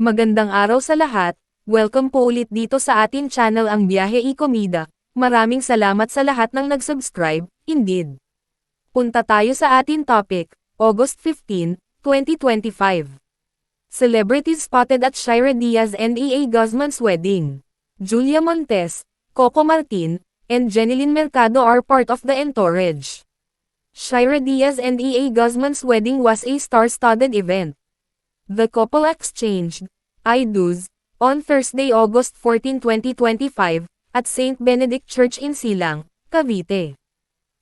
Magandang araw sa lahat, welcome po ulit dito sa atin channel ang Biyahe y Comida. Maraming salamat sa lahat ng nag-subscribe, indeed. Punta tayo sa atin topic, August 15, 2025. Celebrities spotted at Shira Diaz and E.A. Guzman's wedding. Julia Montes, Coco Martin, and Jeneline Mercado are part of the entourage. Shira Diaz and E.A. Guzman's wedding was a star-studded event. The couple exchanged I-dos on Thursday, August 14, 2025, at St. Benedict Church in Silang, Cavite.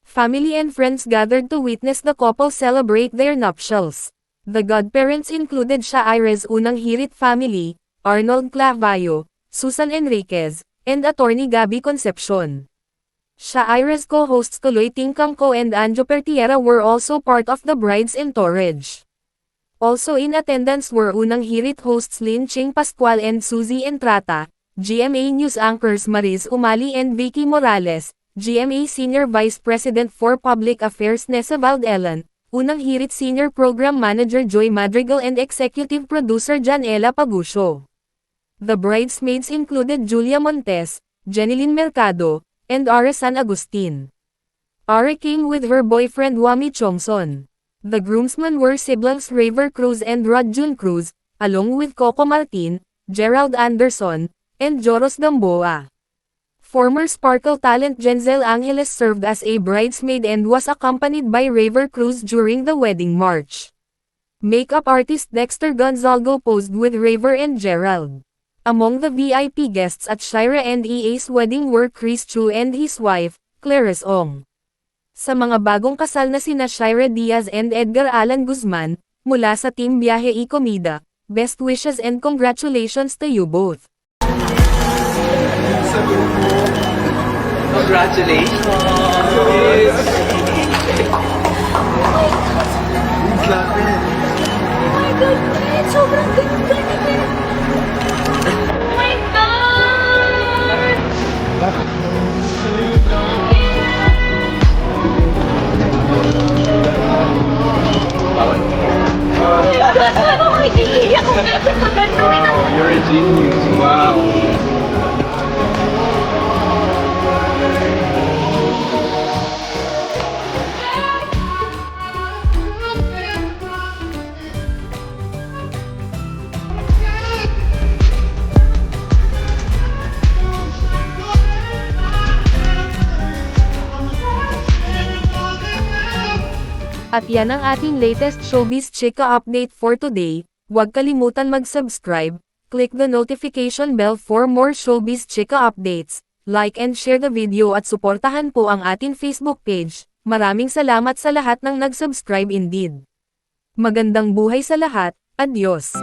Family and friends gathered to witness the couple celebrate their nuptials. The godparents included Shaira's unang hirit family, Arnold Clavayo, Susan Enriquez, and attorney Gabby Concepcion. Shaira's co-hosts Tuloy Tingkangco and Anjo Pertiera were also part of the bride's entourage. Also in attendance were unang hirit hosts Lynn Ching Pascual and Suzy Entrata, GMA News anchors Mariz Umali and Vicky Morales, GMA Senior Vice President for Public Affairs Nessa Valdelan, unang hirit Senior Program Manager Joy Madrigal and Executive Producer Janela Pagucio. The bridesmaids included Julia Montes, Jeneline Mercado, and Ara San Agustin. Ara came with her boyfriend Wami Chongson. The groomsmen were siblings Raver Cruz and Rod Jun Cruz, along with Coco Martin, Gerald Anderson, and Joros Gamboa. Former Sparkle talent Jenzel Angeles served as a bridesmaid and was accompanied by Raver Cruz during the wedding march. Makeup artist Dexter Gonzalgo posed with Raver and Gerald. Among the VIP guests at Shira and E.A.'s wedding were Chris Chu and his wife, Clarice Ong. Sa mga bagong kasal na sina Shira Diaz and Edgar Allan Guzman, mula sa Team Biyahe y Comida, best wishes and congratulations to you both. Congratulations! Oh my God, Fred! Sobrang ganda ni Fred! Oh my God! Ako iiyak ko na sa maganda. You're a genius. Wow. At yan ang ating latest Showbiz Chika update for today. Huwag kalimutan mag-subscribe, click the notification bell for more Showbiz Chika updates, like and share the video at suportahan po ang ating Facebook page. Maraming salamat sa lahat ng nag-subscribe indeed. Magandang buhay sa lahat, adios!